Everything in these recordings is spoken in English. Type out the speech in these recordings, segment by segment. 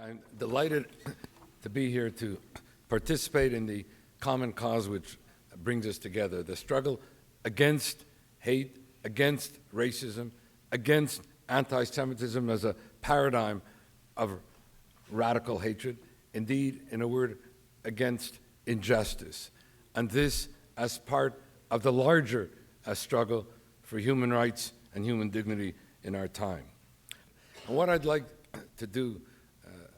I'm delighted to be here to participate in the common cause which brings us together, the struggle against hate, against racism, against anti-Semitism as a paradigm of radical hatred, indeed, in a word, against injustice. And this as part of the larger struggle for human rights and human dignity in our time. And what I'd like to do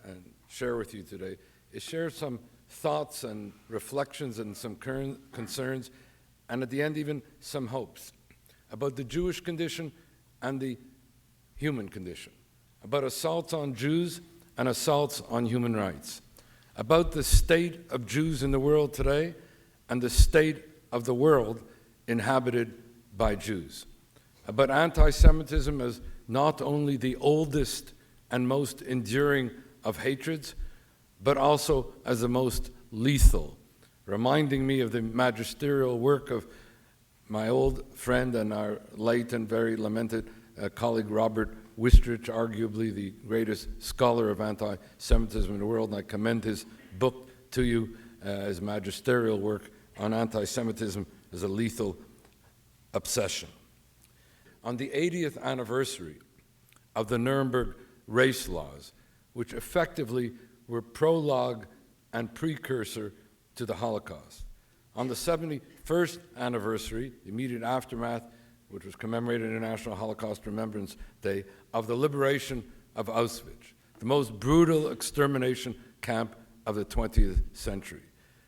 and share with you today is share some thoughts and reflections and some current concerns, and at the end even some hopes about the Jewish condition and the human condition, about assaults on Jews and assaults on human rights, about the state of Jews in the world today and the state of the world inhabited by Jews, about anti-Semitism as not only the oldest and most enduring of hatreds, but also as the most lethal, reminding me of the magisterial work of my old friend and our late and very lamented colleague Robert Wistrich, arguably the greatest scholar of anti-Semitism in the world, and I commend his book to you, his magisterial work on anti-Semitism as a lethal obsession. On the 80th anniversary of the Nuremberg race laws, which effectively were prologue and precursor to the Holocaust. On the 71st anniversary, the immediate aftermath, which was commemorated International Holocaust Remembrance Day, of the liberation of Auschwitz, the most brutal extermination camp of the 20th century,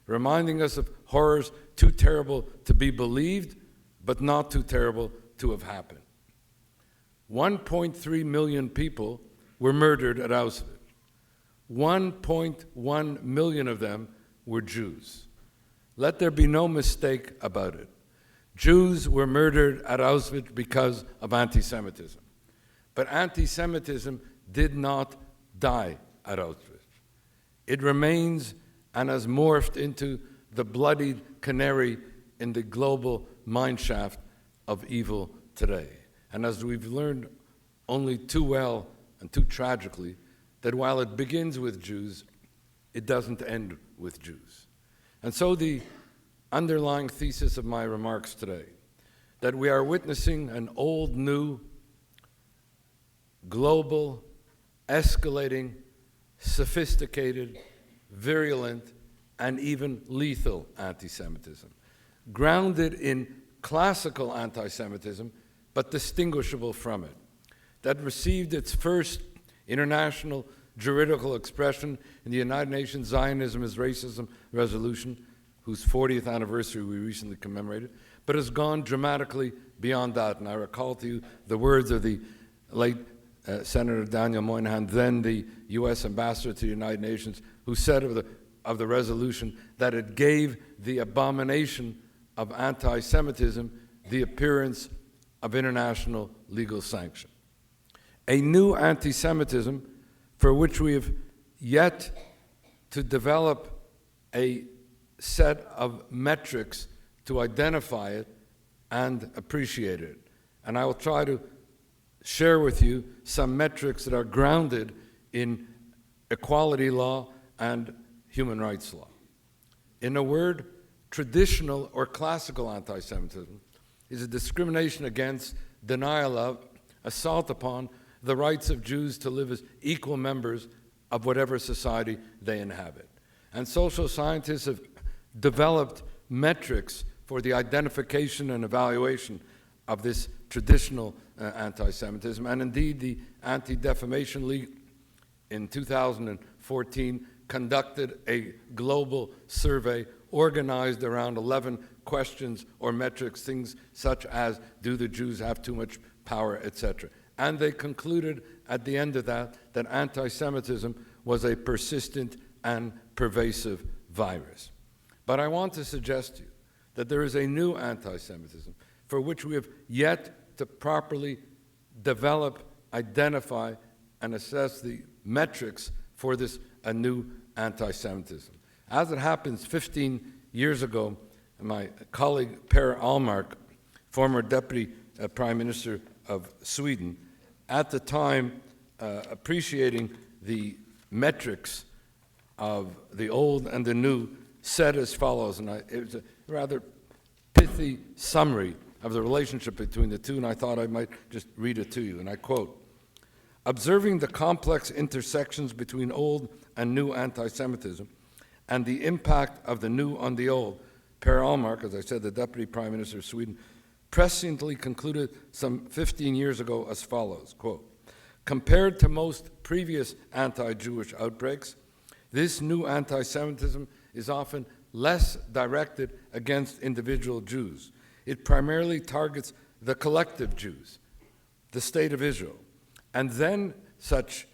reminding us of horrors too terrible to be believed, but not too terrible to have happened. 1.3 million people were murdered at Auschwitz. 1.1 million of them were Jews. Let there be no mistake about it. Jews were murdered at Auschwitz because of anti-Semitism. But anti-Semitism did not die at Auschwitz. It remains and has morphed into the bloodied canary in the global mineshaft of evil today. And as we've learned only too well and too tragically, that while it begins with Jews, it doesn't end with Jews. And so the underlying thesis of my remarks today, that we are witnessing an old, new, global, escalating, sophisticated, virulent, and even lethal anti-Semitism, grounded in classical anti-Semitism, but distinguishable from it, that received its first international juridical expression in the United Nations Zionism is Racism Resolution, whose 40th anniversary we recently commemorated, but has gone dramatically beyond that. And I recall to you the words of the late Senator Daniel Moynihan, then the U.S. ambassador to the United Nations, who said of the resolution that it gave the abomination of anti-Semitism the appearance of international legal sanction. A new anti-Semitism for which we have yet to develop a set of metrics to identify it and appreciate it. And I will try to share with you some metrics that are grounded in equality law and human rights law. In a word, traditional or classical anti-Semitism is a discrimination against, denial of, assault upon the rights of Jews to live as equal members of whatever society they inhabit. And social scientists have developed metrics for the identification and evaluation of this traditional anti-Semitism. And indeed, the Anti-Defamation League in 2014 conducted a global survey organized around 11 questions or metrics, things such as, do the Jews have too much power, etc. And they concluded at the end of that anti-Semitism was a persistent and pervasive virus. But I want to suggest to you that there is a new anti-Semitism for which we have yet to properly develop, identify, and assess the metrics for this new anti-Semitism. As it happens, 15 years ago, my colleague Per Ahlmark, former Deputy Prime Minister of Sweden, at the time appreciating the metrics of the old and the new said as follows, and it was a rather pithy summary of the relationship between the two, and I thought I might just read it to you, and I quote, "Observing the complex intersections between old and new anti-Semitism and the impact of the new on the old, Per Ahlmark, as I said, the Deputy Prime Minister of Sweden, presciently concluded some 15 years ago as follows, quote, compared to most previous anti-Jewish outbreaks, this new anti-Semitism is often less directed against individual Jews. It primarily targets the collective Jews, the State of Israel, and then such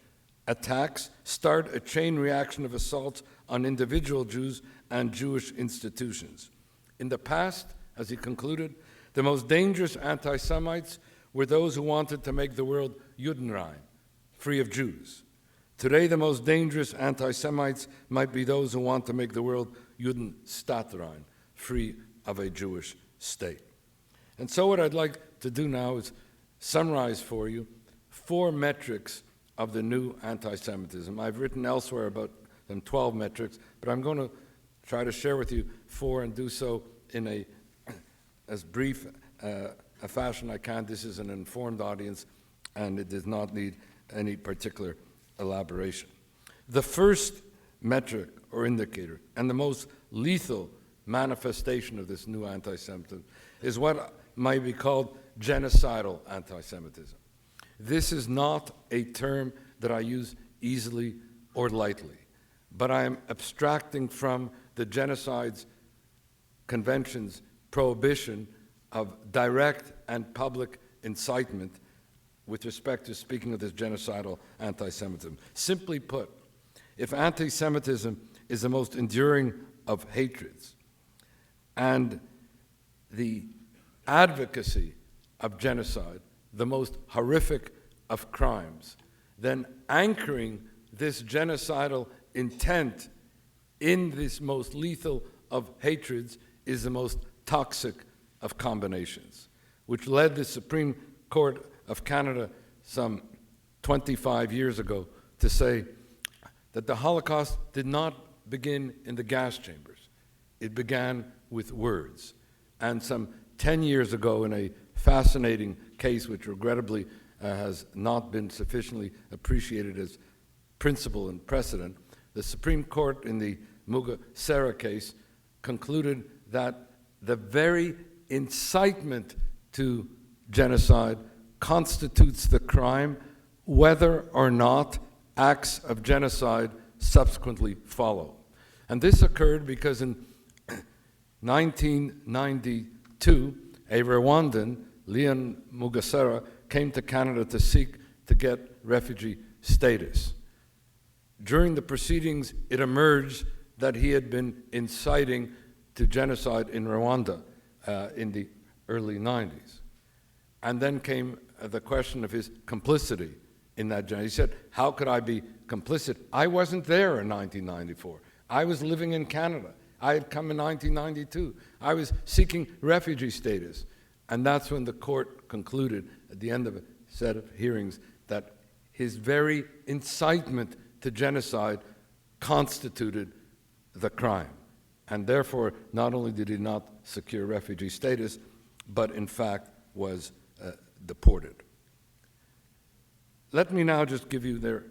attacks start a chain reaction of assaults on individual Jews and Jewish institutions. In the past, as he concluded, the most dangerous anti-Semites were those who wanted to make the world Judenrein, free of Jews. Today, the most dangerous anti-Semites might be those who want to make the world Judenstaatsrein, free of a Jewish state. And so what I'd like to do now is summarize for you 4 metrics of the new anti-Semitism. I've written elsewhere about them 12 metrics, but I'm going to try to share with you 4 and do so in as brief a fashion I can. This is an informed audience, and it does not need any particular elaboration. The first metric or indicator, and the most lethal manifestation of this new anti-Semitism, is what might be called genocidal anti-Semitism. This is not a term that I use easily or lightly, but I am abstracting from the Genocides Convention's prohibition of direct and public incitement with respect to speaking of this genocidal anti-Semitism. Simply put, if anti-Semitism is the most enduring of hatreds and the advocacy of genocide the most horrific of crimes, then anchoring this genocidal intent in this most lethal of hatreds is the most toxic of combinations, which led the Supreme Court of Canada some 25 years ago to say that the Holocaust did not begin in the gas chambers. It began with words. And some 10 years ago, in a fascinating case which regrettably has not been sufficiently appreciated as principle and precedent, the Supreme Court in the Mugesera case concluded that the very incitement to genocide constitutes the crime, whether or not acts of genocide subsequently follow. And this occurred because in 1992, a Rwandan, Leon Mugesera, came to Canada to seek to get refugee status. During the proceedings, it emerged that he had been inciting to genocide in Rwanda in the early 90s. And then came the question of his complicity in that genocide. He said, how could I be complicit? I wasn't there in 1994. I was living in Canada. I had come in 1992. I was seeking refugee status. And that's when the court concluded, at the end of a set of hearings, that his very incitement to genocide constituted the crime. And therefore, not only did he not secure refugee status, but in fact was deported. Let me now just give you there,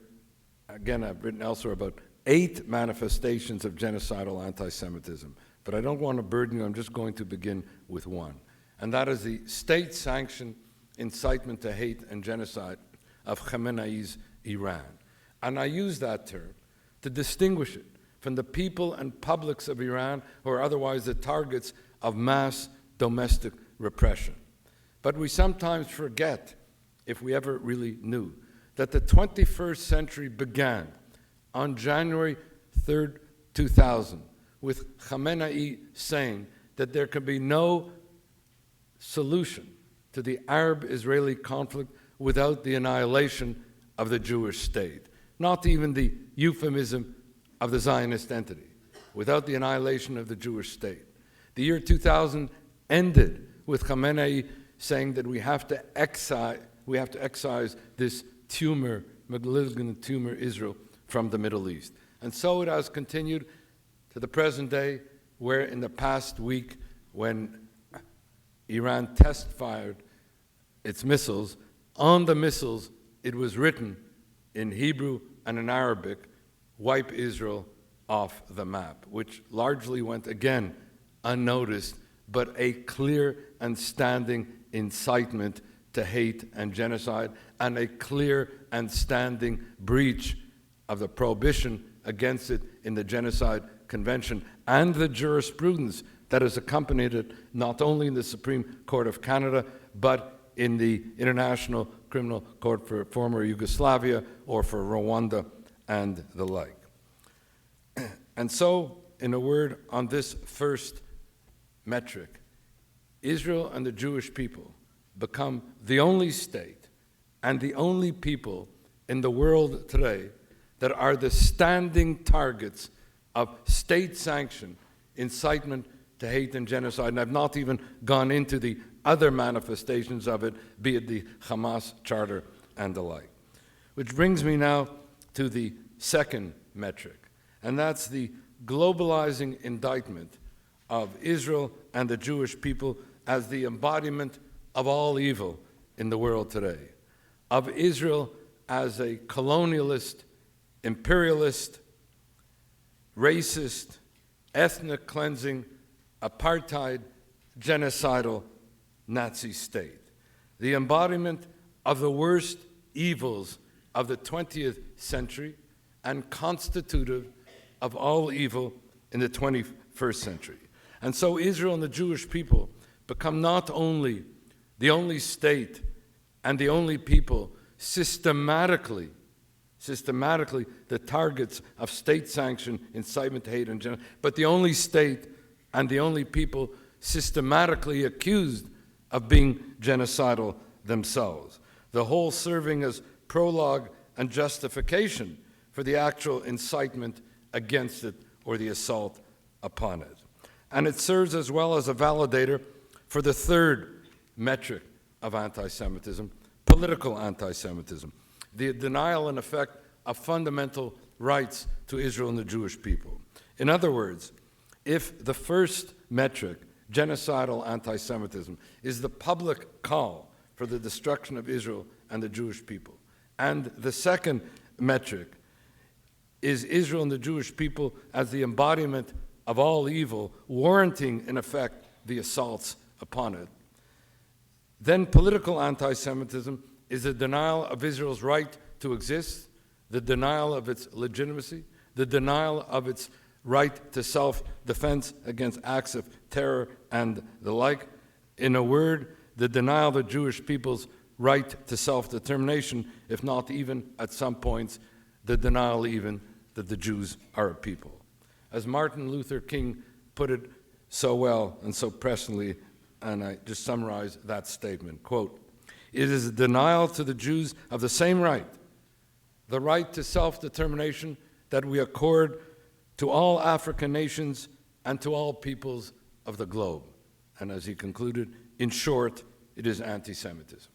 again, I've written elsewhere about 8 manifestations of genocidal anti-Semitism, but I don't want to burden you, I'm just going to begin with one, and that is the state-sanctioned incitement to hate and genocide of Khamenei's Iran. And I use that term to distinguish it from the people and publics of Iran who are otherwise the targets of mass domestic repression. But we sometimes forget, if we ever really knew, that the 21st century began on January 3rd, 2000, with Khamenei saying that there could be no solution to the Arab-Israeli conflict without the annihilation of the Jewish state, not even the euphemism of the Zionist entity, without the annihilation of the Jewish state. The year 2000 ended with Khamenei saying that we have to excise this tumor, malignant tumor, Israel, from the Middle East. And so it has continued to the present day, where in the past week, when Iran test-fired its missiles, on the missiles it was written in Hebrew and in Arabic, "Wipe Israel off the map," which largely went again unnoticed, but a clear and standing incitement to hate and genocide, and a clear and standing breach of the prohibition against it in the Genocide Convention and the jurisprudence that has accompanied it, not only in the Supreme Court of Canada, but in the International Criminal Court for former Yugoslavia or for Rwanda and the like. And so, in a word, on this first metric, Israel and the Jewish people become the only state and the only people in the world today that are the standing targets of state-sanctioned incitement to hate and genocide. And I've not even gone into the other manifestations of it, be it the Hamas Charter and the like. Which brings me now to the second metric, and that's the globalizing indictment of Israel and the Jewish people as the embodiment of all evil in the world today, of Israel as a colonialist, imperialist, racist, ethnic cleansing, apartheid, genocidal Nazi state, the embodiment of the worst evils of the 20th century and constitutive of all evil in the 21st century. And so Israel and the Jewish people become not only the only state and the only people systematically the targets of state-sanctioned incitement to hate and genocide, but the only state and the only people systematically accused of being genocidal themselves, the whole serving as prologue and justification for the actual incitement against it or the assault upon it. And it serves as well as a validator for the third metric of anti-Semitism, political anti-Semitism, the denial, in effect, of fundamental rights to Israel and the Jewish people. In other words, if the first metric, genocidal anti-Semitism, is the public call for the destruction of Israel and the Jewish people, and the second metric is Israel and the Jewish people as the embodiment of all evil, warranting, in effect, the assaults upon it, then political anti-Semitism is the denial of Israel's right to exist, the denial of its legitimacy, the denial of its right to self-defense against acts of terror and the like. In a word, the denial of the Jewish people's right to self-determination, if not even at some points, the denial even that the Jews are a people. As Martin Luther King put it so well and so presciently, and I just summarize that statement, quote, "It is a denial to the Jews of the same right, the right to self-determination that we accord to all African nations and to all peoples of the globe." And as he concluded, in short, it is anti-Semitism.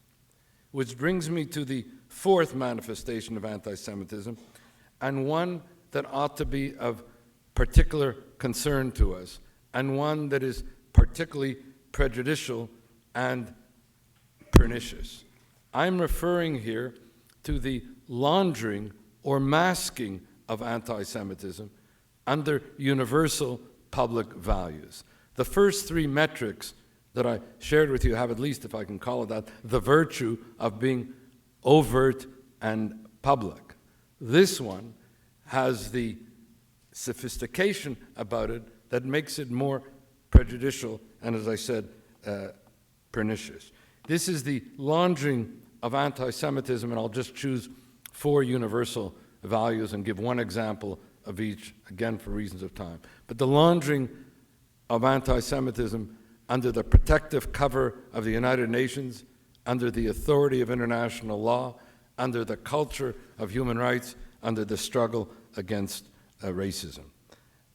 Which brings me to the fourth manifestation of anti-Semitism, and one that ought to be of particular concern to us, and one that is particularly prejudicial and pernicious. I'm referring here to the laundering or masking of anti-Semitism under universal public values. The first three metrics that I shared with you have, at least if I can call it that, the virtue of being overt and public. This one has the sophistication about it that makes it more prejudicial and, as I said, pernicious. This is the laundering of anti-Semitism, and I'll just choose four universal values and give one example of each, again for reasons of time. But the laundering of anti-Semitism under the protective cover of the United Nations, under the authority of international law, under the culture of human rights, under the struggle against racism.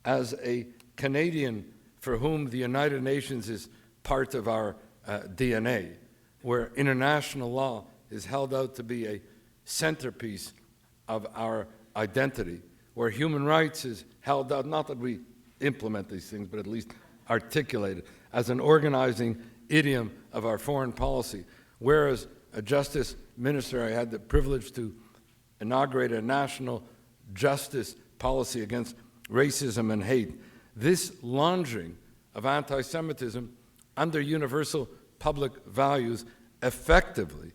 As a Canadian for whom the United Nations is part of our DNA, where international law is held out to be a centerpiece of our identity, where human rights is held out, not that we implement these things, but at least articulate it as an organizing idiom of our foreign policy. Whereas a justice minister, I had the privilege to inaugurate a national justice policy against racism and hate. This laundering of anti-Semitism under universal public values effectively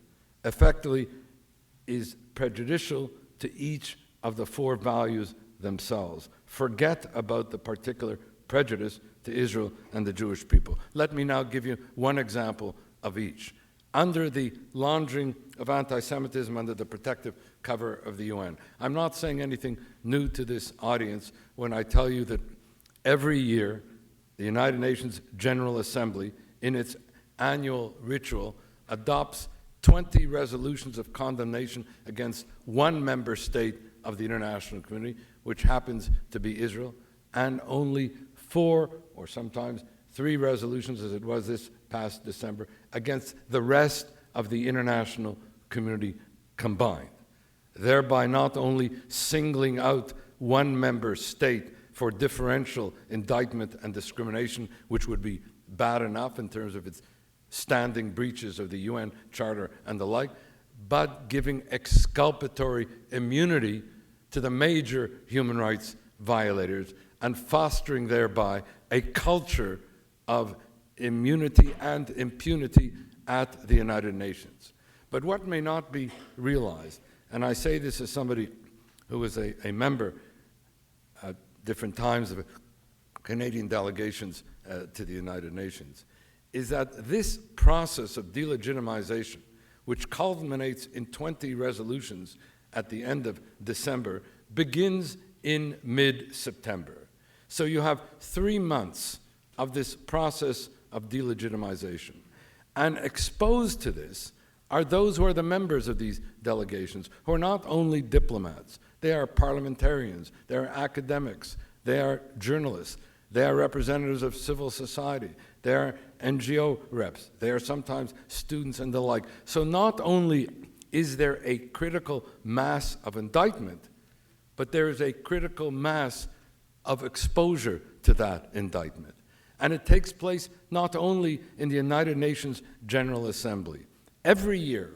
is prejudicial to each of the four values themselves. Forget about the particular prejudice to Israel and the Jewish people. Let me now give you one example of each. Under the laundering of anti-Semitism under the protective cover of the UN. I'm not saying anything new to this audience when I tell you that every year the United Nations General Assembly, in its annual ritual, adopts 20 resolutions of condemnation against one member state of the international community, which happens to be Israel, and only 4 or sometimes 3 resolutions, as it was this past December, against the rest of the international community combined, thereby not only singling out one member state for differential indictment and discrimination, which would be bad enough in terms of its standing breaches of the UN Charter and the like, but giving exculpatory immunity to the major human rights violators and fostering thereby a culture of immunity and impunity at the United Nations. But what may not be realized, and I say this as somebody who was a member at different times of Canadian delegations to the United Nations, is that this process of delegitimization, which culminates in 20 resolutions at the end of December, begins in mid-September. So you have 3 months of this process of delegitimization. And exposed to this are those who are the members of these delegations, who are not only diplomats, they are parliamentarians, they are academics, they are journalists, they are representatives of civil society, they are NGO reps, they are sometimes students and the like. So not only is there a critical mass of indictment, but there is a critical mass of exposure to that indictment. And it takes place not only in the United Nations General Assembly. Every year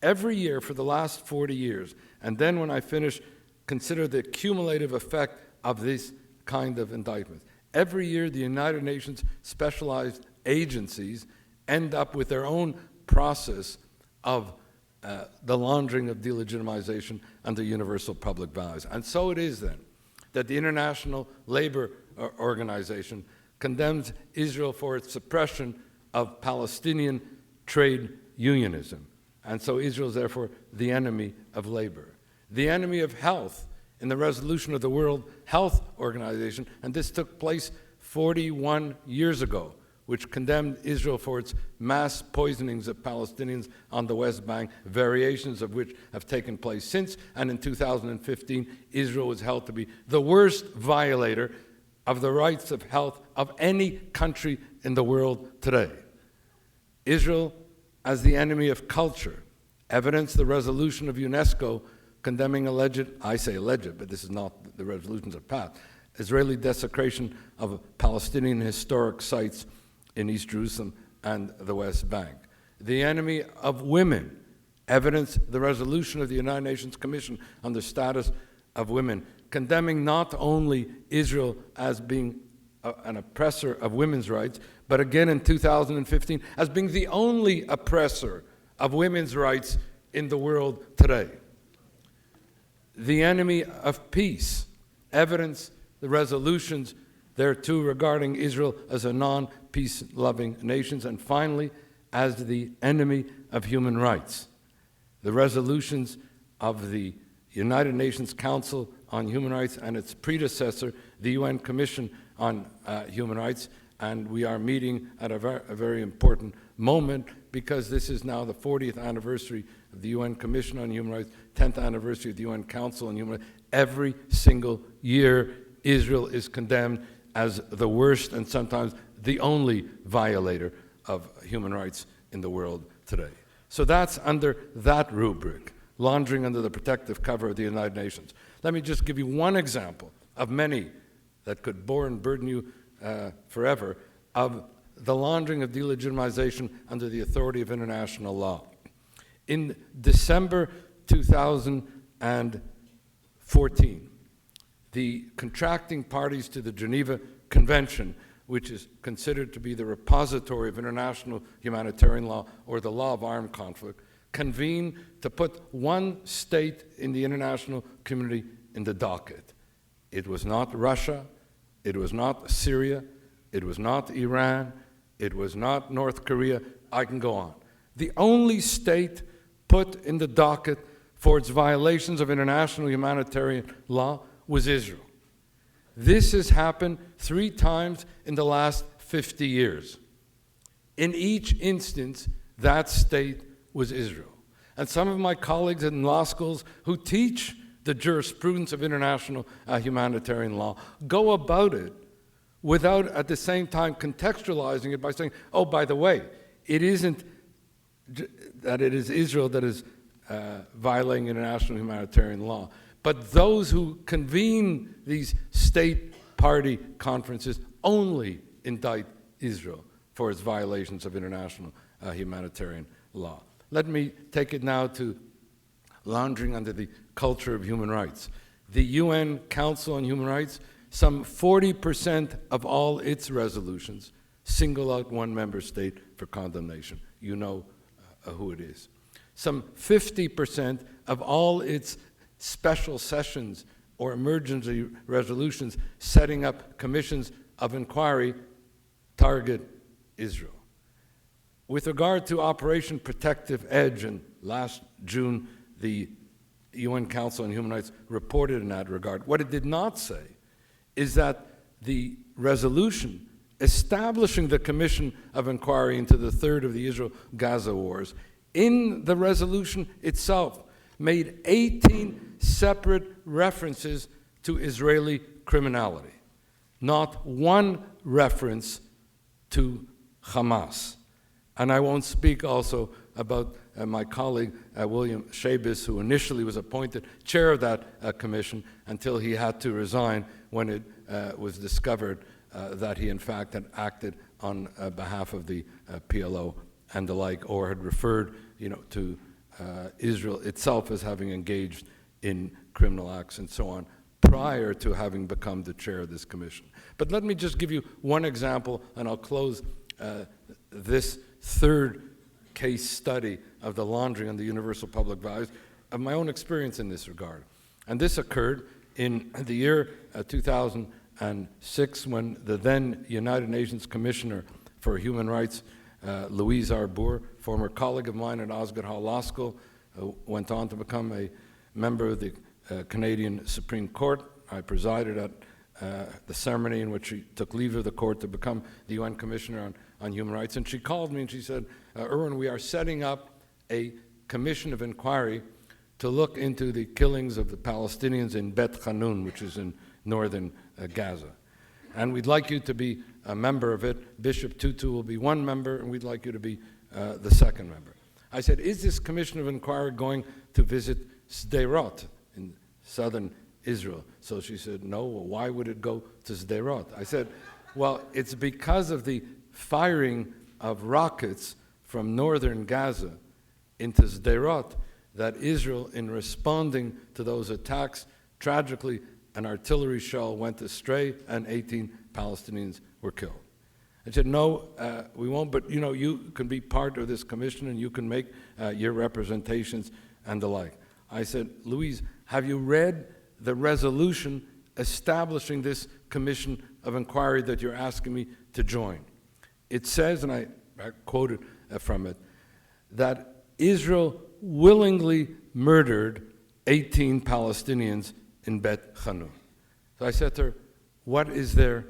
for the last 40 years, and then when I finish, consider the cumulative effect of this kind of indictment. Every year the United Nations specialized agencies end up with their own process of the laundering of delegitimization under universal public values. And so it is then that the International Labor Organization condemns Israel for its suppression of Palestinian trade unionism. And so Israel is therefore the enemy of labor. The enemy of health in the resolution of the World Health Organization, and this took place 41 years ago, which condemned Israel for its mass poisonings of Palestinians on the West Bank, variations of which have taken place since, and in 2015, Israel was held to be the worst violator of the rights of health of any country in the world today. Israel as the enemy of culture, evidenced the resolution of UNESCO condemning alleged, I say alleged, but this is not the resolutions of passed, Israeli desecration of Palestinian historic sites in East Jerusalem and the West Bank. The enemy of women, evidenced the resolution of the United Nations Commission on the Status of Women, condemning not only Israel as being an oppressor of women's rights, but again in 2015 as being the only oppressor of women's rights in the world today. The enemy of peace, evidence the resolutions thereto regarding Israel as a non-peace-loving nation, and finally, as the enemy of human rights. The resolutions of the United Nations Council on Human Rights and its predecessor, the UN Commission on Human Rights, and we are meeting at a very important moment because this is now the 40th anniversary of the UN Commission on Human Rights, 10th anniversary of the UN Council on Human Rights. Every single year, Israel is condemned as the worst and sometimes the only violator of human rights in the world today. So that's under that rubric laundering under the protective cover of the United Nations. Let me just give you one example of many that could bore and burden you forever of the laundering of delegitimization under the authority of international law. In December 2014, the contracting parties to the Geneva Convention, which is considered to be the repository of international humanitarian law or the law of armed conflict, convened to put one state in the international community in the docket. It was not Russia, it was not Syria, it was not Iran, it was not North Korea. I can go on. The only state put in the docket for its violations of international humanitarian law was Israel. This has happened 3 times in the last 50 years. In each instance, that state was Israel. And some of my colleagues in law schools who teach the jurisprudence of international humanitarian law go about it without at the same time contextualizing it by saying, oh, by the way, it isn't that it is Israel that is violating international humanitarian law, but those who convene these state party conferences only indict Israel for its violations of international humanitarian law. Let me take it now to laundering under the culture of human rights. The UN Council on Human Rights, some 40% of all its resolutions single out one member state for condemnation. You know who it is. Some 50% of all its special sessions or emergency resolutions setting up commissions of inquiry target Israel. With regard to Operation Protective Edge, and last June the UN Council on Human Rights reported in that regard, what it did not say is that the resolution establishing the Commission of Inquiry into the third of the Israel-Gaza wars, in the resolution itself, made 18 separate references to Israeli criminality. Not one reference to Hamas. And I won't speak also about my colleague, William Schabas, who initially was appointed chair of that commission until he had to resign when it was discovered that he in fact had acted on behalf of the PLO and the like, or had referred to Israel itself as having engaged in criminal acts and so on prior to having become the chair of this commission. But let me just give you one example, and I'll close this third case study of the laundering on the universal public values of my own experience in this regard. And this occurred in the year 2006 when the then United Nations Commissioner for Human Rights, Louise Arbour, former colleague of mine at Osgoode Hall Law School, went on to become a member of the Canadian Supreme Court. I presided at the ceremony in which she took leave of the court to become the UN Commissioner on Human Rights. And she called me and she said, Irwin, we are setting up a commission of inquiry to look into the killings of the Palestinians in Bet Hanun, which is in northern Gaza. And we'd like you to be a member of it. Bishop Tutu will be one member, and we'd like you to be the second member. I said, is this commission of inquiry going to visit Sderot in southern Israel? So she said, no. Well, why would it go to Sderot? I said, well, it's because of the firing of rockets from northern Gaza into Sderot that Israel, in responding to those attacks, tragically, an artillery shell went astray and 18 Palestinians were killed. I said, no, we won't, but you can be part of this commission and you can make your representations and the like. I said, Louise, have you read the resolution establishing this commission of inquiry that you're asking me to join? It says, and I quoted from it, that Israel willingly murdered 18 Palestinians in Bet Hanun. So I said to her, what is there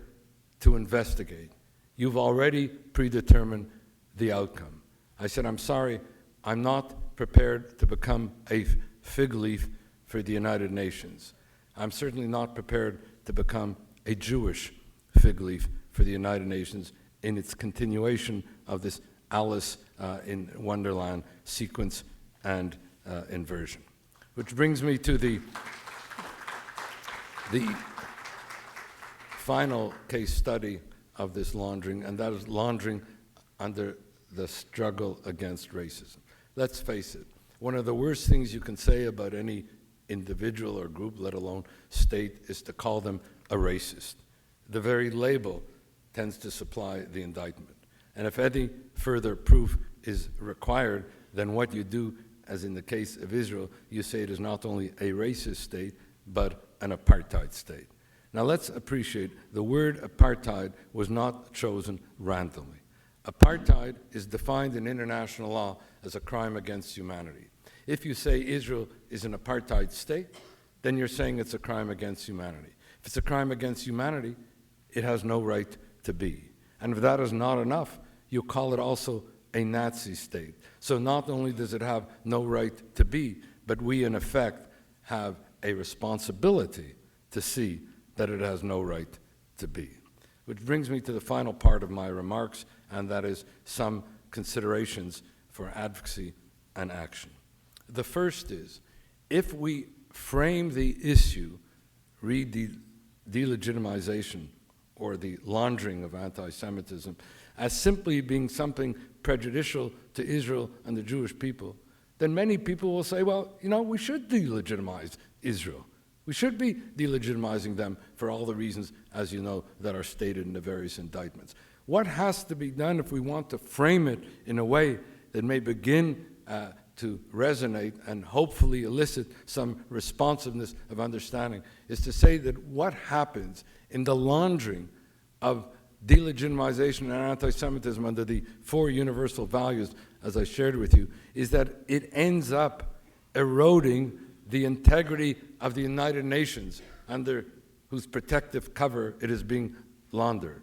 to investigate? You've already predetermined the outcome. I said, I'm sorry, I'm not prepared to become a fig leaf for the United Nations. I'm certainly not prepared to become a Jewish fig leaf for the United Nations in its continuation of this Alice in Wonderland sequence and inversion. Which brings me to the final case study of this laundering, and that is laundering under the struggle against racism. Let's face it, one of the worst things you can say about any individual or group, let alone state, is to call them a racist. The very label tends to supply the indictment. And if any further proof is required, then what you do, as in the case of Israel, you say it is not only a racist state, but an apartheid state. Now let's appreciate the word apartheid was not chosen randomly. Apartheid is defined in international law as a crime against humanity. If you say Israel is an apartheid state, then you're saying it's a crime against humanity. If it's a crime against humanity, it has no right to be. And if that is not enough, you call it also a Nazi state. So not only does it have no right to be, but we in effect have a responsibility to see that it has no right to be. Which brings me to the final part of my remarks, and that is some considerations for advocacy and action. The first is, if we frame the issue, read the delegitimization or the laundering of anti-Semitism, as simply being something prejudicial to Israel and the Jewish people, then many people will say, well, you know, we should delegitimize Israel. We should be delegitimizing them for all the reasons, as you know, that are stated in the various indictments. What has to be done if we want to frame it in a way that may begin to resonate and hopefully elicit some responsiveness of understanding is to say that what happens in the laundering of delegitimization and anti-Semitism under the four universal values, as I shared with you, is that it ends up eroding the integrity of the United Nations under whose protective cover it is being laundered.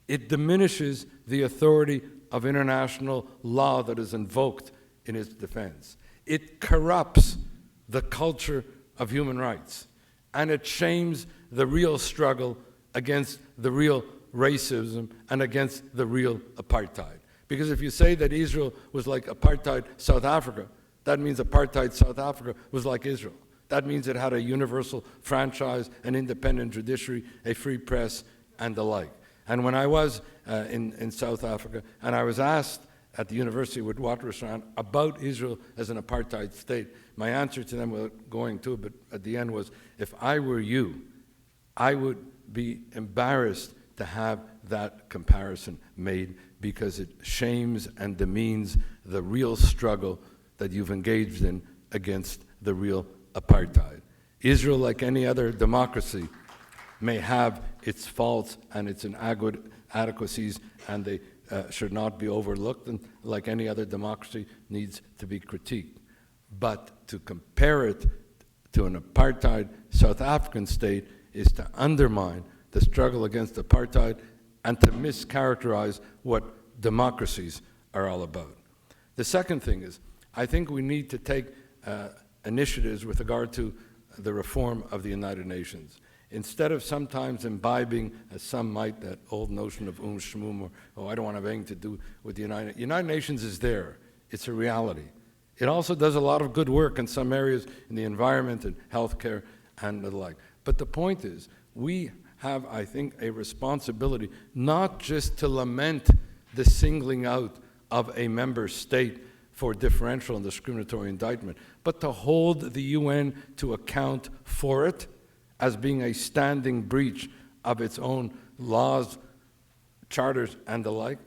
It diminishes the authority of international law that is invoked in its defense. It corrupts the culture of human rights, and it shames the real struggle against the real racism and against the real apartheid. Because if you say that Israel was like apartheid South Africa, that means apartheid South Africa was like Israel. That means it had a universal franchise, an independent judiciary, a free press, and the like. And when I was in South Africa, and I was asked at the University of Witwatersrand about Israel as an apartheid state, my answer to them, without going to it, but at the end was, if I were you, I would be embarrassed to have that comparison made because it shames and demeans the real struggle that you've engaged in against the real apartheid. Israel, like any other democracy, may have its faults and its inadequacies, and they should not be overlooked, and like any other democracy, needs to be critiqued. But to compare it to an apartheid South African state is to undermine the struggle against apartheid and to mischaracterize what democracies are all about. The second thing is, I think we need to take initiatives with regard to the reform of the United Nations. Instead of sometimes imbibing, as some might, that old notion of shmum, or, oh, I don't want to have anything to do with the United Nations is there. It's a reality. It also does a lot of good work in some areas in the environment and healthcare and the like. But the point is, we have, I think, a responsibility not just to lament the singling out of a member state for differential and discriminatory indictment, but to hold the UN to account for it as being a standing breach of its own laws, charters, and the like,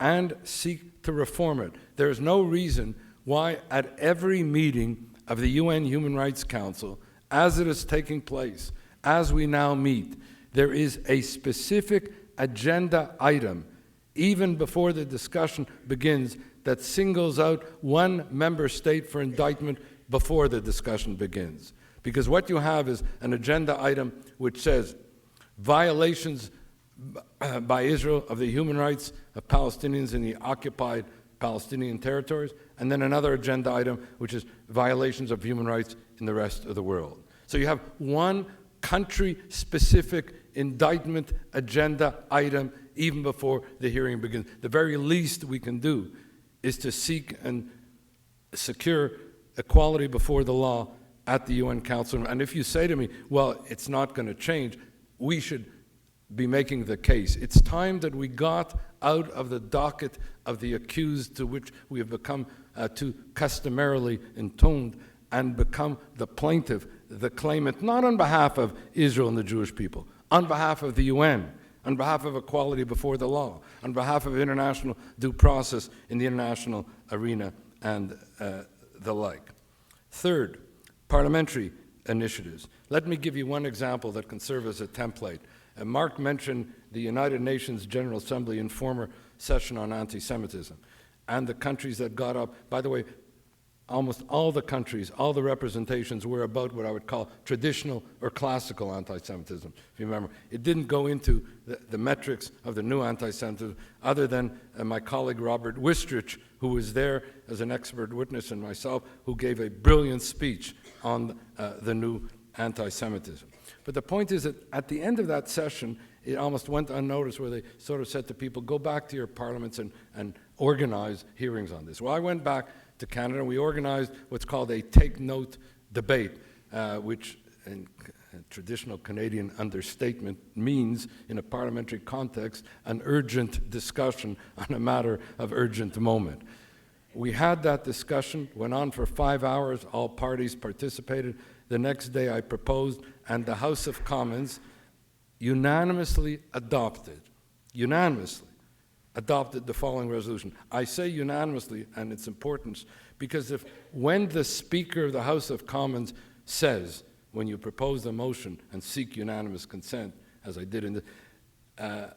and seek to reform it. There is no reason why at every meeting of the UN Human Rights Council, as it is taking place, as we now meet, there is a specific agenda item, even before the discussion begins, that singles out one member state for indictment before the discussion begins. Because what you have is an agenda item which says violations by Israel of the human rights of Palestinians in the occupied Palestinian territories, and then another agenda item which is violations of human rights in the rest of the world. So you have one country-specific indictment agenda item even before the hearing begins. The very least we can do is to seek and secure equality before the law at the UN Council. And if you say to me, well, it's not going to change, we should be making the case. It's time that we got out of the docket of the accused to which we have become too customarily entombed and become the plaintiff, the claimant, not on behalf of Israel and the Jewish people, on behalf of the UN, on behalf of equality before the law, on behalf of international due process in the international arena and the like. Third, parliamentary initiatives. Let me give you one example that can serve as a template. Mark mentioned the United Nations General Assembly informal session on anti-Semitism and the countries that got up. By the way, almost all the countries, all the representations were about what I would call traditional or classical anti-Semitism. If you remember, it didn't go into the metrics of the new anti-Semitism, other than my colleague Robert Wistrich, who was there as an expert witness, and myself, who gave a brilliant speech on the new anti-Semitism. But the point is that at the end of that session, it almost went unnoticed, where they sort of said to people, go back to your parliaments and organize hearings on this. Well, I went back to Canada, and we organized what's called a take-note debate, which in traditional Canadian understatement means, in a parliamentary context, an urgent discussion on a matter of urgent moment. We had that discussion, went on for 5 hours, all parties participated. The next day I proposed, and the House of Commons unanimously adopted the following resolution. I say unanimously, and its importance, because when the Speaker of the House of Commons says, when you propose a motion and seek unanimous consent, as I did in the,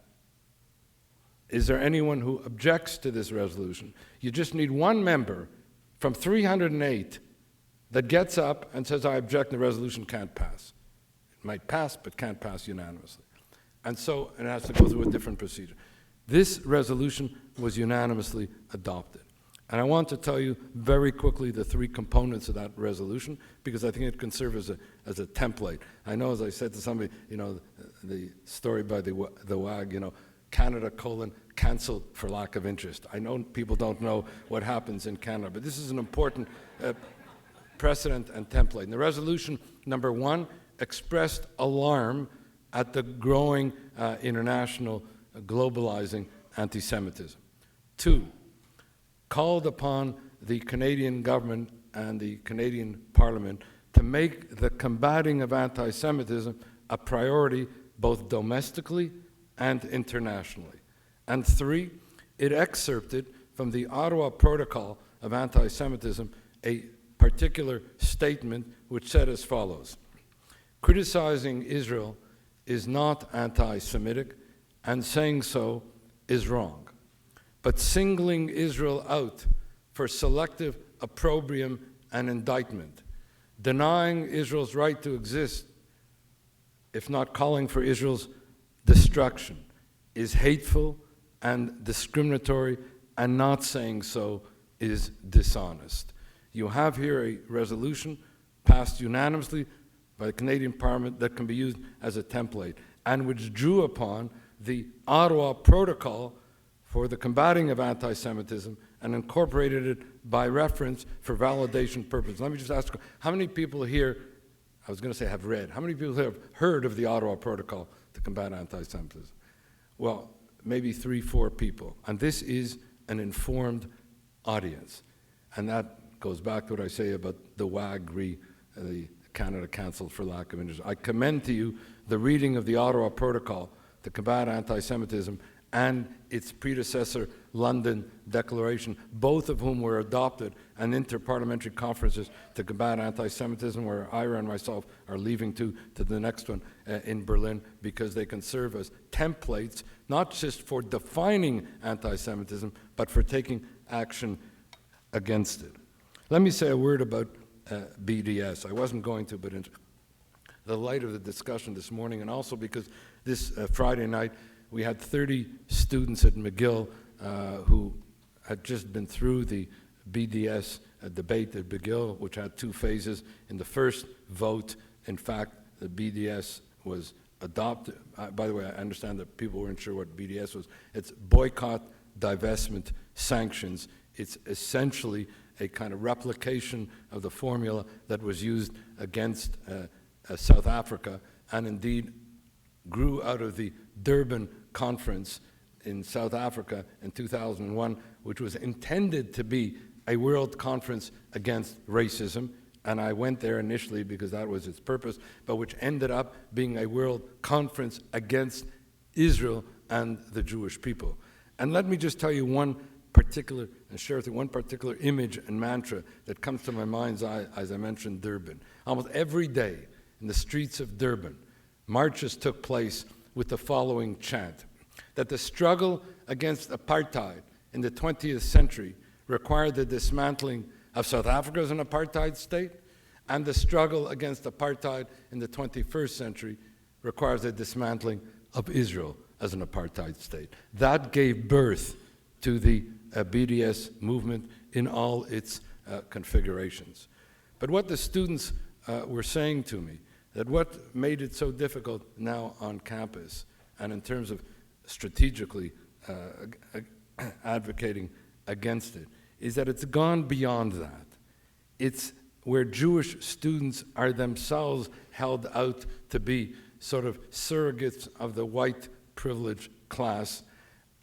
is there anyone who objects to this resolution? You just need one member from 308 that gets up and says, I object, the resolution can't pass. It might pass, but can't pass unanimously. And so it has to go through a different procedure. This resolution was unanimously adopted. And I want to tell you very quickly the three components of that resolution, because I think it can serve as a template. I know, as I said to somebody, the story by the WAG, Canada, cancelled for lack of interest. I know people don't know what happens in Canada, but this is an important precedent and template. And the resolution, number one, expressed alarm at the growing international globalizing anti-Semitism. Two, called upon the Canadian government and the Canadian Parliament to make the combating of anti-Semitism a priority both domestically and internationally. And three, it excerpted from the Ottawa Protocol of Anti-Semitism a particular statement which said as follows: criticizing Israel is not anti-Semitic, and saying so is wrong. But singling Israel out for selective opprobrium and indictment, denying Israel's right to exist, if not calling for Israel's destruction, is hateful and discriminatory, and not saying so is dishonest. You have here a resolution passed unanimously by the Canadian Parliament that can be used as a template, and which drew upon the Ottawa Protocol for the combating of anti-Semitism and incorporated it by reference for validation purposes. Let me just ask, how many people here, I was going to say have read, how many people have heard of the Ottawa Protocol to combat anti-Semitism? Well, maybe 3-4 people. And this is an informed audience. And that goes back to what I say about the WAG, the Canada cancelled for lack of interest. I commend to you the reading of the Ottawa Protocol to combat anti-Semitism and its predecessor, London Declaration, both of whom were adopted in interparliamentary conferences to combat anti-Semitism, where Ira and myself are leaving to the next one in Berlin, because they can serve as templates, not just for defining anti-Semitism, but for taking action against it. Let me say a word about BDS. I wasn't going to, but in the light of the discussion this morning, and also because this Friday night we had 30 students at McGill who had just been through the BDS debate at McGill, which had 2 phases. In the first vote, in fact, the BDS was adopted. By the way, I understand that people weren't sure what BDS was. It's boycott, divestment, sanctions. It's essentially a kind of replication of the formula that was used against South Africa, and indeed grew out of the Durban conference in South Africa in 2001, which was intended to be a world conference against racism. And I went there initially because that was its purpose, but which ended up being a world conference against Israel and the Jewish people. And let me just tell you one particular, and share with you one particular image and mantra that comes to my mind's eye as I mentioned Durban. Almost every day in the streets of Durban, marches took place with the following chant, that the struggle against apartheid in the 20th century required the dismantling of South Africa as an apartheid state, and the struggle against apartheid in the 21st century requires the dismantling of Israel as an apartheid state. That gave birth to the BDS movement in all its configurations. But what the students were saying to me, that what made it so difficult now on campus, and in terms of strategically advocating against it, is that it's gone beyond that. It's where Jewish students are themselves held out to be sort of surrogates of the white privileged class.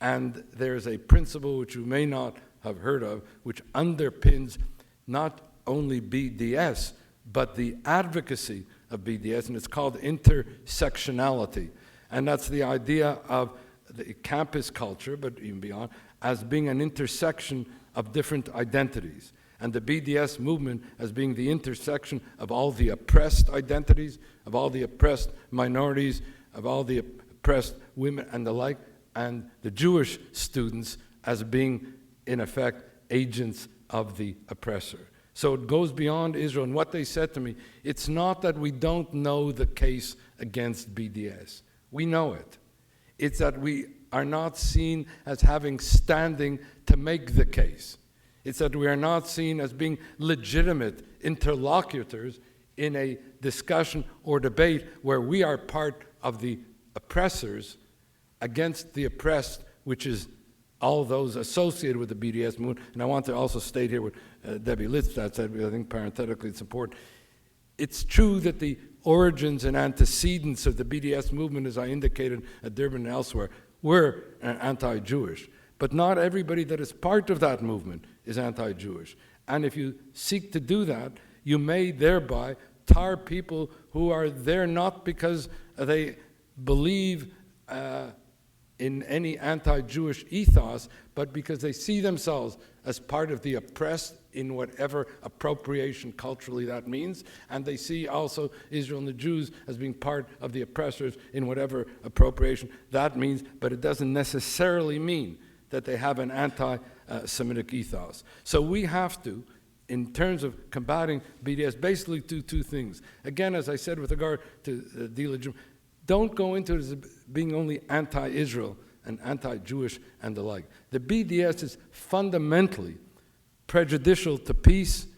And there's a principle which you may not have heard of, which underpins not only BDS, but the advocacy of BDS, and it's called intersectionality. And that's the idea of the campus culture, but even beyond, as being an intersection of different identities. And the BDS movement as being the intersection of all the oppressed identities, of all the oppressed minorities, of all the oppressed women and the like, and the Jewish students as being, in effect, agents of the oppressor. So it goes beyond Israel. And what they said to me, it's not that we don't know the case against BDS. We know it. It's that we are not seen as having standing to make the case. It's that we are not seen as being legitimate interlocutors in a discussion or debate where we are part of the oppressors against the oppressed, which is all those associated with the BDS movement. And I want to also state here what Debbie Litzstadt said, because I think parenthetically it's important. It's true that the origins and antecedents of the BDS movement, as I indicated at Durban and elsewhere, were anti-Jewish. But not everybody that is part of that movement is anti-Jewish. And if you seek to do that, you may thereby tar people who are there not because they believe in any anti-Jewish ethos, but because they see themselves as part of the oppressed in whatever appropriation culturally that means, and they see also Israel and the Jews as being part of the oppressors in whatever appropriation that means, but it doesn't necessarily mean that they have an anti-Semitic ethos. So we have to, in terms of combating BDS, basically do two things. Again, as I said with regard to delegitimation, don't go into it as being only anti-Israel and anti-Jewish and the like. The BDS is fundamentally prejudicial to peace,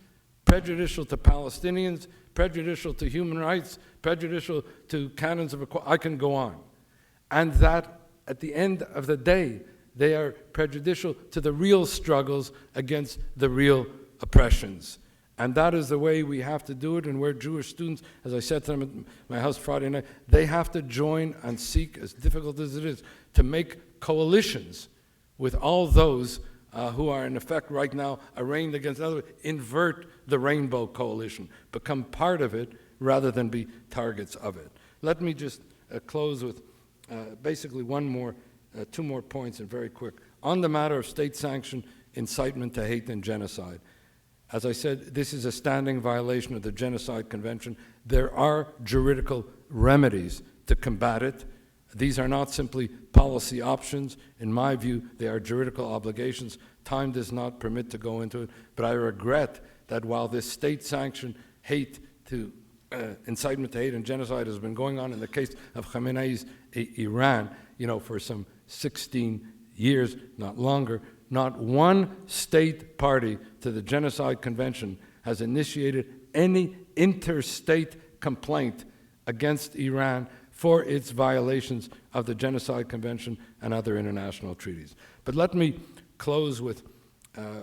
prejudicial to Palestinians, prejudicial to human rights, prejudicial to canons of equality. I can go on. And that, at the end of the day, they are prejudicial to the real struggles against the real oppressions. And that is the way we have to do it, and where Jewish students, as I said to them at my house Friday night, they have to join and seek, as difficult as it is, to make coalitions with all those who are in effect right now arraigned against another, invert the rainbow coalition, become part of it rather than be targets of it. Let me just close with basically two more points, and very quick. On the matter of state-sanctioned incitement to hate and genocide, as I said, this is a standing violation of the Genocide Convention. There are juridical remedies to combat it. These are not simply policy options. In my view, they are juridical obligations. Time does not permit to go into it, but I regret that while this state-sanctioned hate to incitement to hate and genocide has been going on in the case of Khamenei's Iran, for some 16 years, not longer, not one state party to the Genocide Convention has initiated any interstate complaint against Iran for its violations of the Genocide Convention and other international treaties. But let me close with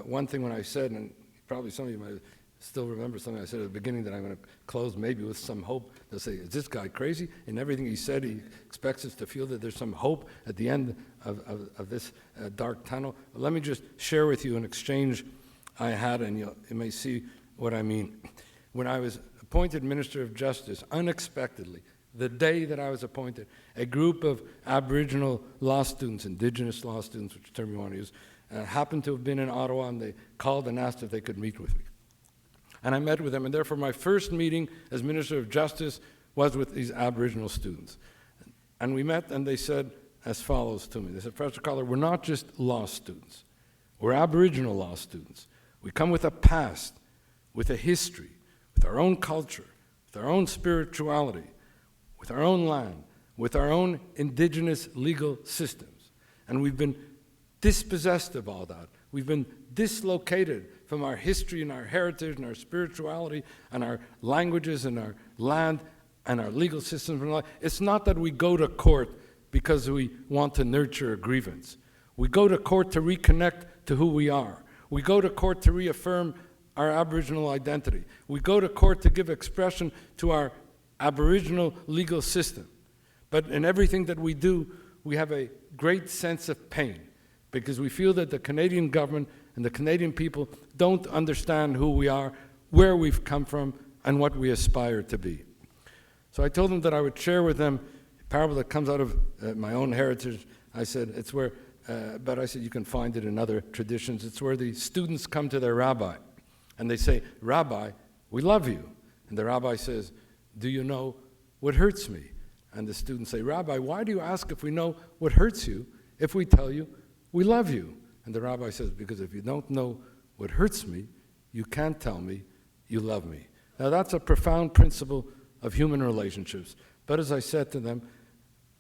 one thing when I said, and probably some of you might still remember something I said at the beginning that I'm going to close maybe with some hope. They'll say, is this guy crazy? In everything he said, he expects us to feel that there's some hope at the end of this dark tunnel. But let me just share with you an exchange I had, and you may see what I mean. When I was appointed Minister of Justice, unexpectedly, the day that I was appointed, a group of Aboriginal law students, Indigenous law students, which term you want to use, happened to have been in Ottawa, and they called and asked if they could meet with me. And I met with them, and therefore my first meeting as Minister of Justice was with these Aboriginal students. And we met, and they said as follows to me. They said, Professor Cotler, we're not just law students. We're Aboriginal law students. We come with a past, with a history, with our own culture, with our own spirituality, with our own land, with our own indigenous legal systems. And we've been dispossessed of all that. We've been dislocated from our history and our heritage and our spirituality and our languages and our land and our legal systems. It's not that we go to court because we want to nurture a grievance. We go to court to reconnect to who we are. We go to court to reaffirm our Aboriginal identity. We go to court to give expression to our Aboriginal legal system. But in everything that we do, we have a great sense of pain because we feel that the Canadian government and the Canadian people don't understand who we are, where we've come from, and what we aspire to be. So I told them that I would share with them a parable that comes out of my own heritage. I said, it's where, but I said, you can find it in other traditions. It's where the students come to their rabbi, and they say, Rabbi, we love you. And the rabbi says, do you know what hurts me? And the students say, Rabbi, why do you ask if we know what hurts you if we tell you we love you? And the rabbi says, because if you don't know what hurts me, you can't tell me you love me. Now that's a profound principle of human relationships. But as I said to them,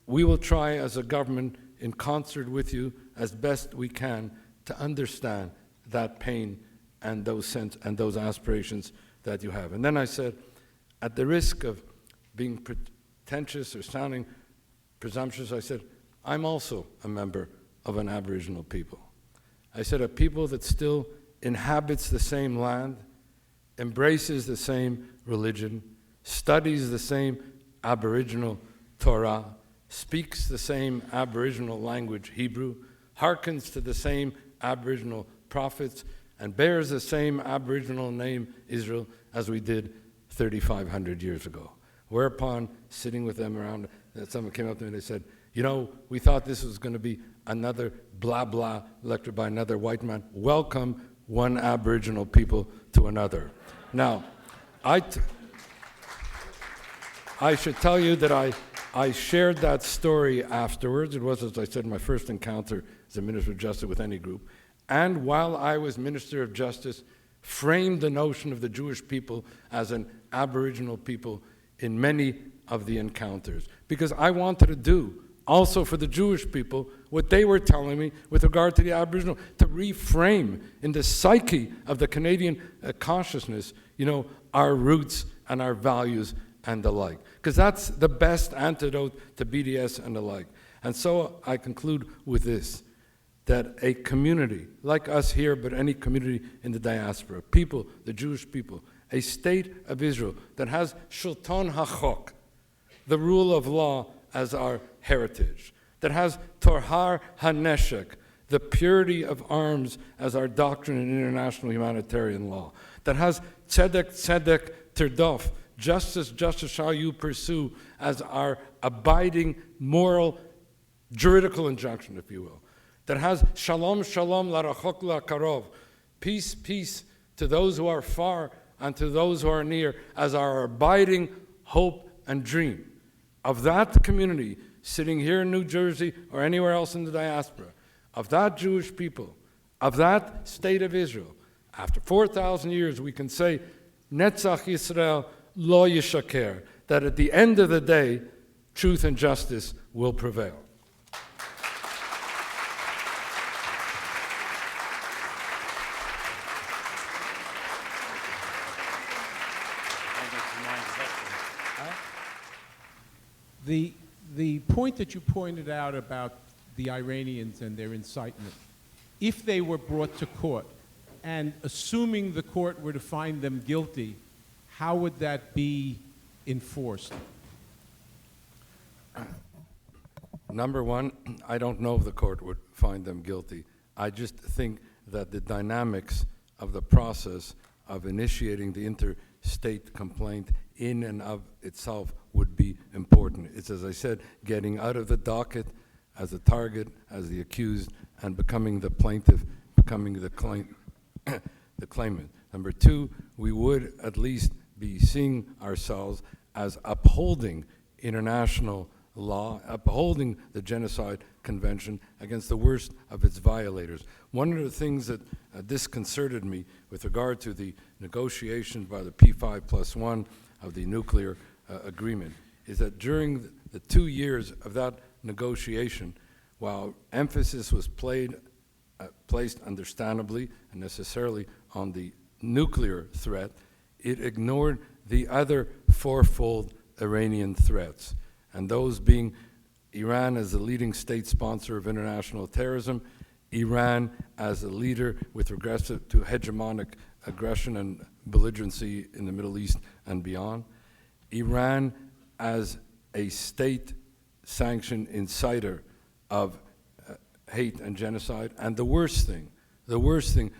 we will try as a government in concert with you as best we can to understand that pain and those aspirations that you have. And then I said, at the risk of being pretentious or sounding presumptuous, I said, I'm also a member of an Aboriginal people. I said, a people that still inhabits the same land, embraces the same religion, studies the same Aboriginal Torah, speaks the same Aboriginal language, Hebrew, hearkens to the same Aboriginal prophets, and bears the same Aboriginal name, Israel, as we did 3,500 years ago. Whereupon, sitting with them around, someone came up to me and they said, you know, we thought this was going to be another blah blah lectured by another white man. Welcome one Aboriginal people to another. Now, I should tell you that I shared that story afterwards. It was, as I said, my first encounter as a Minister of Justice with any group. And while I was Minister of Justice, framed the notion of the Jewish people as an Aboriginal people in many of the encounters. Because I wanted to do also for the Jewish people what they were telling me with regard to the Aboriginal, to reframe in the psyche of the Canadian consciousness, you know, our roots and our values and the like. Because that's the best antidote to BDS and the like. And so I conclude with this, that a community like us here, but any community in the diaspora, people, the Jewish people, a state of Israel that has Shulton HaChok, the rule of law, as our heritage, that has Torhar HaNeshek, the purity of arms, as our doctrine in international humanitarian law, that has Tzedek Tzedek Tirdof, justice, justice shall you pursue, as our abiding moral juridical injunction, if you will, that has Shalom Shalom Larachok Lakarov, peace, peace to those who are far and to those who are near, as our abiding hope and dream. Of that community sitting here in New Jersey or anywhere else in the diaspora, of that Jewish people, of that state of Israel, after 4,000 years we can say, Netzach Yisrael lo yishaker, that at the end of the day, truth and justice will prevail. The point that you pointed out about the Iranians and their incitement, if they were brought to court And assuming the court were to find them guilty, how would that be enforced? Number one, I don't know if the court would find them guilty. I just think that the dynamics of the process of initiating the interstate complaint in and of itself would be important. It's, as I said, getting out of the docket as a target, as the accused, and becoming the plaintiff, becoming the claimant. Number two, we would at least be seeing ourselves as upholding international law, upholding the Genocide Convention against the worst of its violators. One of the things that disconcerted me with regard to the negotiations by the P5+1 of the nuclear agreement is that during the 2 years of that negotiation, while emphasis was placed understandably and necessarily on the nuclear threat, it ignored the other fourfold Iranian threats, and those being Iran as the leading state sponsor of international terrorism, Iran as a leader with regards to hegemonic aggression and belligerency in the Middle East and beyond, Iran as a state-sanctioned inciter of hate and genocide, and the worst thing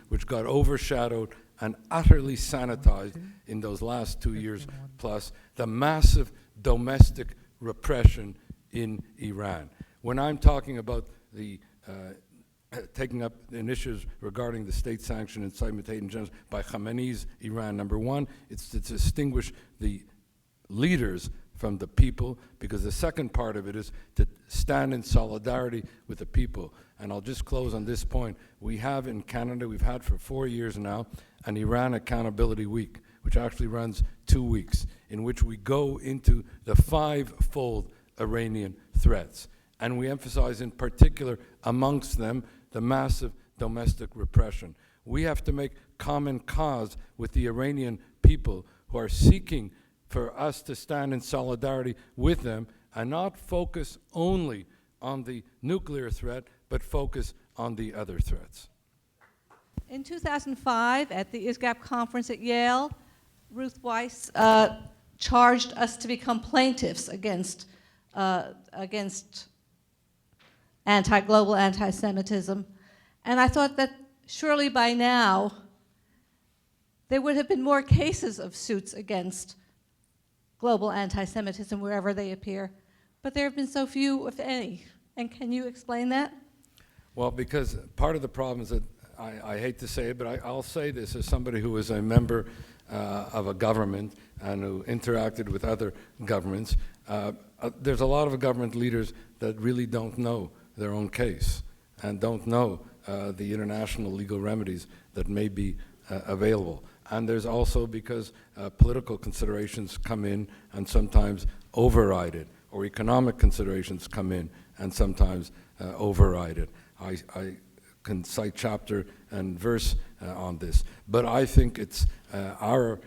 which got overshadowed and utterly sanitized in those last 2 years plus, the massive domestic repression in Iran. When I'm talking about the taking up initiatives regarding the state-sanctioned incitement, hate, and genocide by Khamenei's Iran, number one, it's to distinguish the leaders from the people, because the second part of it is to stand in solidarity with the people. And I'll just close on this point. We have in Canada, we've had for 4 years now, an Iran Accountability Week, which actually runs 2 weeks, in which we go into the five-fold Iranian threats. And we emphasize in particular amongst them the massive domestic repression. We have to make common cause with the Iranian people who are seeking for us to stand in solidarity with them and not focus only on the nuclear threat, but focus on the other threats. In 2005, at the ISGAP conference at Yale, Ruth Weiss charged us to become plaintiffs against global anti-Semitism. And I thought that surely by now, there would have been more cases of suits against global anti-Semitism wherever they appear. But there have been so few, if any. And can you explain that? Well, because part of the problem is that, I hate to say it, but I'll say this as somebody who was a member of a government and who interacted with other governments. There's a lot of government leaders that really don't know their own case and don't know the international legal remedies that may be available. And there's also because political considerations come in and sometimes override it, or economic considerations come in and sometimes override it. I can cite chapter and verse on this, but I think it's our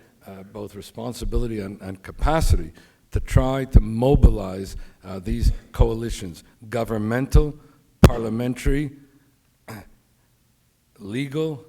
both responsibility and capacity to try to mobilize these coalitions, governmental, parliamentary, legal,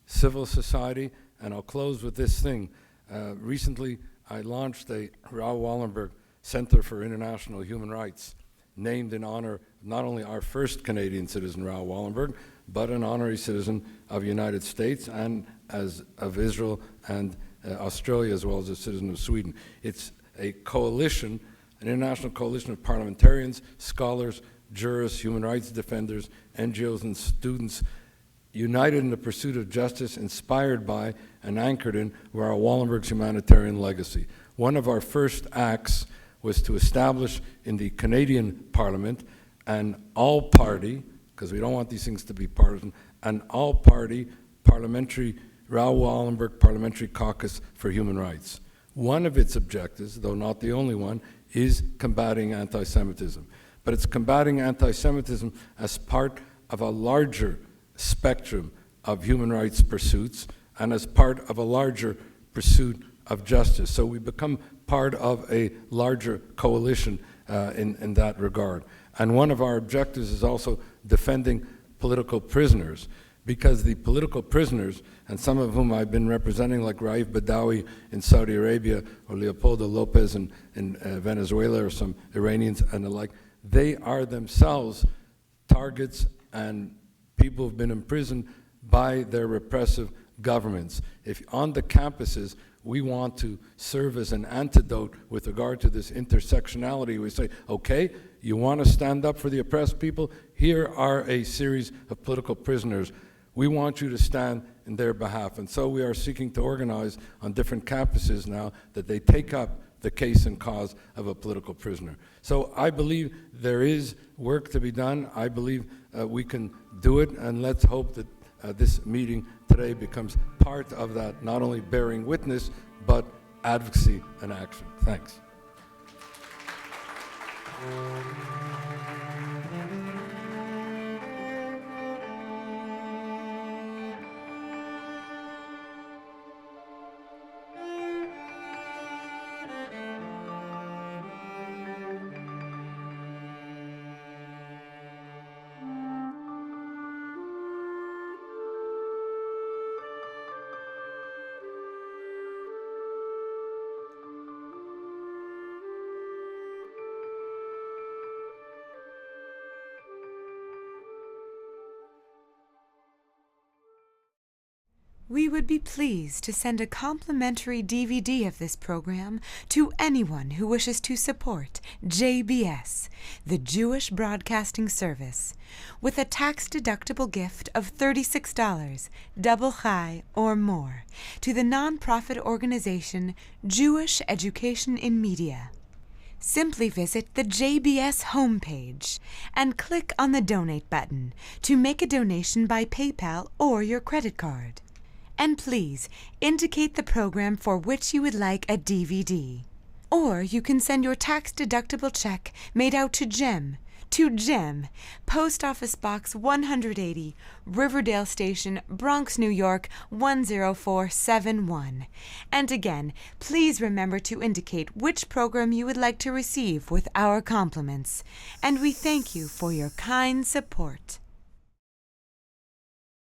civil society. And I'll close with this thing. Recently, I launched a Raoul Wallenberg Center for International Human Rights, named in honor of not only our first Canadian citizen, Raoul Wallenberg, but an honorary citizen of the United States and of Israel and Australia, as well as a citizen of Sweden. It's a coalition, an international coalition of parliamentarians, scholars, jurists, human rights defenders, NGOs, and students united in the pursuit of justice, inspired by and anchored in Raoul Wallenberg's humanitarian legacy. One of our first acts was to establish in the Canadian Parliament an all-party, because we don't want these things to be partisan, an all-party parliamentary Raoul Wallenberg Parliamentary Caucus for Human Rights. One of its objectives, though not the only one, is combating anti-Semitism. But it's combating anti-Semitism as part of a larger spectrum of human rights pursuits and as part of a larger pursuit of justice. So we become part of a larger coalition in that regard. And one of our objectives is also defending political prisoners, because the political prisoners, and some of whom I've been representing, like Raif Badawi in Saudi Arabia, or Leopoldo Lopez in Venezuela, or some Iranians and the like, they are themselves targets and people who've been imprisoned by their repressive governments. If on the campuses we want to serve as an antidote with regard to this intersectionality, we say, okay, you want to stand up for the oppressed people? Here are a series of political prisoners. We want you to stand in their behalf. And so we are seeking to organize on different campuses now that they take up the case and cause of a political prisoner. So I believe there is work to be done. I believe we can do it, and let's hope that this meeting today becomes part of that, not only bearing witness, but advocacy and action. Thanks. We would be pleased to send a complimentary DVD of this program to anyone who wishes to support JBS, the Jewish Broadcasting Service, with a tax-deductible gift of $36, double high or more, to the nonprofit organization Jewish Education in Media. Simply visit the JBS homepage and click on the Donate button to make a donation by PayPal or your credit card. And please indicate the program for which you would like a DVD. Or you can send your tax-deductible check made out to GEM, Post Office Box 180, Riverdale Station, Bronx, New York 10471. And again, please remember to indicate which program you would like to receive with our compliments. And we thank you for your kind support.